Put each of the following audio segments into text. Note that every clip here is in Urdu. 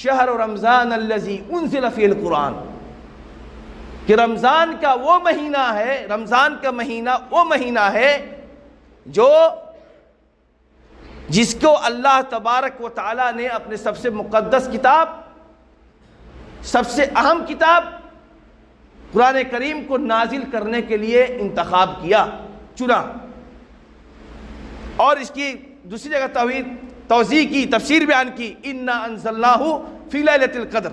شہر رمضان الذی انزل فیہ القرآن، کہ رمضان کا وہ مہینہ ہے، رمضان کا مہینہ وہ مہینہ ہے جو جس کو اللہ تبارک و تعالیٰ نے اپنے سب سے مقدس کتاب، سب سے اہم کتاب قرآن کریم کو نازل کرنے کے لیے انتخاب کیا، چنا۔ اور اس کی دوسری جگہ توضیح کی، تفسیر بیان کی، انا انزلناہ فی لیلۃ القدر،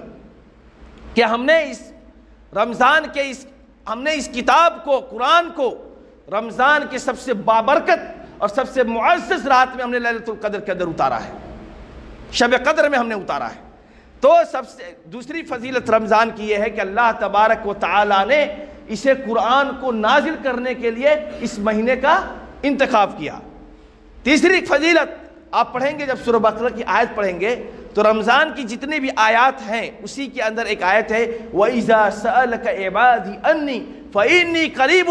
کہ ہم نے اس رمضان کے ہم نے اس کتاب کو، قرآن کو رمضان کے سب سے بابرکت اور سب سے معزز رات میں ہم نے لیلۃ القدر کے اندر اتارا ہے، شب قدر میں ہم نے اتارا ہے۔ تو سب سے دوسری فضیلت رمضان کی یہ ہے کہ اللہ تبارک و تعالیٰ نے اسے قرآن کو نازل کرنے کے لیے اس مہینے کا انتخاب کیا۔ تیسری فضیلت آپ پڑھیں گے، جب سورہ بقرہ کی آیت پڑھیں گے تو رمضان کی جتنی بھی آیات ہیں اسی کے اندر ایک آیت ہے وَإِذَا سَأَلَكَ عِبَادِي أَنِّي فَإِنِّي قَرِيبٌ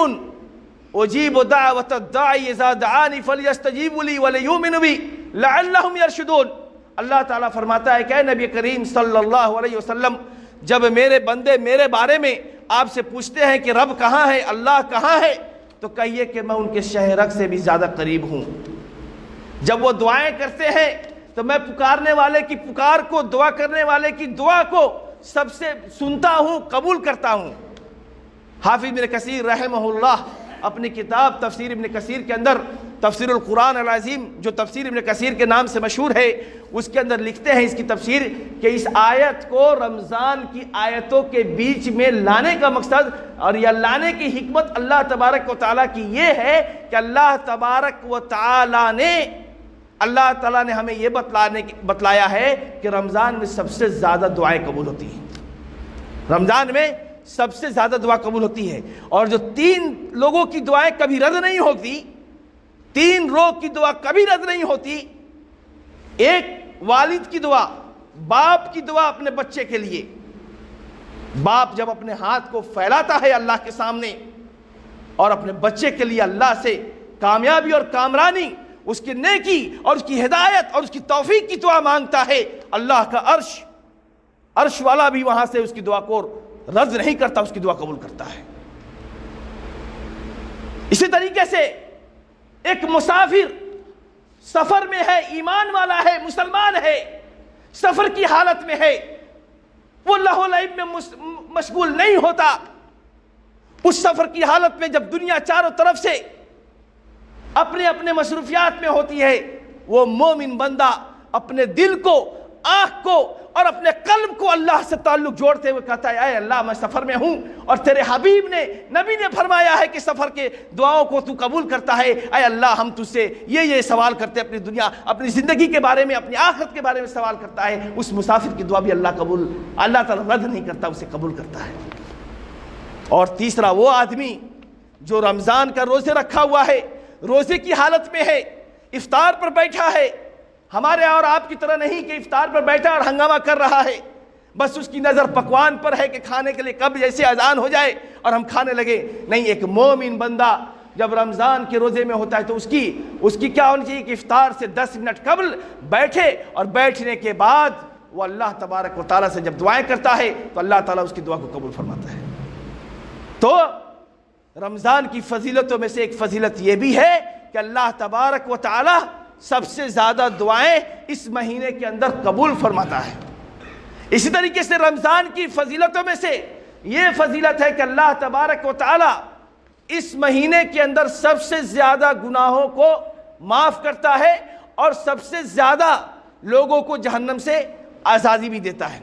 أُجِيبُ دَعْوَةَ الدَّاعِ إِذَا دَعَانِ فَلْيَسْتَجِيبُوا لِي وَلْيُؤْمِنُوا بِي لَعَلَّهُمْ يَرْشُدُونَ۔ اللہ تعالیٰ فرماتا ہے کہ اے نبی کریم صلی اللہ علیہ وسلم، جب میرے بندے میرے بارے میں آپ سے پوچھتے ہیں کہ رب کہاں ہے، اللہ کہاں ہے، تو کہیے کہ میں ان کے شہ رگ سے بھی زیادہ قریب ہوں۔ جب وہ دعائیں کرتے ہیں تو میں پکارنے والے کی پکار کو، دعا کرنے والے کی دعا کو سب سے سنتا ہوں، قبول کرتا ہوں۔ حافظ ابن کثیر رحمہ اللہ اپنی کتاب تفسیر ابن کثیر کے اندر، تفسیر القرآن العظیم جو تفسیر ابن کثیر کے نام سے مشہور ہے، اس کے اندر لکھتے ہیں اس کی تفسیر کہ اس آیت کو رمضان کی آیتوں کے بیچ میں لانے کا مقصد اور یا لانے کی حکمت اللہ تبارک و تعالیٰ کی یہ ہے کہ اللہ تبارک و تعالیٰ نے ہمیں یہ بتلایا ہے کہ رمضان میں سب سے زیادہ دعائیں قبول ہوتی ہیں، رمضان میں سب سے زیادہ دعا قبول ہوتی ہے، اور جو 3 لوگوں کی دعائیں کبھی رد نہیں ہوتی، 3 لوگ کی دعا کبھی رد نہیں ہوتی، ایک والد کی دعا، باپ کی دعا اپنے بچے کے لیے۔ باپ جب اپنے ہاتھ کو پھیلاتا ہے اللہ کے سامنے اور اپنے بچے کے لیے اللہ سے کامیابی اور کامرانی، اس کی نیکی اور اس کی ہدایت اور اس کی توفیق کی دعا مانگتا ہے، اللہ کا عرش والا بھی وہاں سے اس کی دعا کو رد نہیں کرتا، اس کی دعا قبول کرتا ہے۔ اسی طریقے سے ایک مسافر سفر میں ہے، ایمان والا ہے، مسلمان ہے، سفر کی حالت میں ہے، وہ لہو و لعب میں مشغول نہیں ہوتا۔ اس سفر کی حالت میں جب دنیا چاروں طرف سے اپنے اپنے مصروفیات میں ہوتی ہے، وہ مومن بندہ اپنے دل کو، آنکھ کو اور اپنے قلب کو اللہ سے تعلق جوڑتے ہوئے کہتا ہے اے اللہ میں سفر میں ہوں، اور تیرے حبیب نے، نبی نے فرمایا ہے کہ سفر کے دعاؤں کو تو قبول کرتا ہے، اے اللہ ہم تجھ سے یہ سوال کرتے، اپنی دنیا، اپنی زندگی کے بارے میں، اپنی آخرت کے بارے میں سوال کرتا ہے۔ اس مسافر کی دعا بھی اللہ تعالیٰ رد نہیں کرتا، اسے قبول کرتا ہے۔ اور تیسرا وہ آدمی جو رمضان کا روزے رکھا ہوا ہے، روزے کی حالت میں ہے، افطار پر بیٹھا ہے، ہمارے اور آپ کی طرح نہیں کہ افطار پر بیٹھا اور ہنگامہ کر رہا ہے، بس اس کی نظر پکوان پر ہے کہ کھانے کے لیے کب جیسے اذان ہو جائے اور ہم کھانے لگے۔ نہیں، ایک مومن بندہ جب رمضان کے روزے میں ہوتا ہے تو اس کی کیا ہونی چاہیے کہ افطار سے 10 منٹ قبل بیٹھے، اور بیٹھنے کے بعد وہ اللہ تبارک و تعالیٰ سے جب دعائیں کرتا ہے تو اللہ تعالیٰ اس کی دعا کو قبول فرماتا ہے۔ تو رمضان کی فضیلتوں میں سے ایک فضیلت یہ بھی ہے کہ اللہ تبارک و تعالیٰ سب سے زیادہ دعائیں اس مہینے کے اندر قبول فرماتا ہے۔ اسی طریقے سے رمضان کی فضیلتوں میں سے یہ فضیلت ہے کہ اللہ تبارک و تعالیٰ اس مہینے کے اندر سب سے زیادہ گناہوں کو معاف کرتا ہے اور سب سے زیادہ لوگوں کو جہنم سے آزادی بھی دیتا ہے۔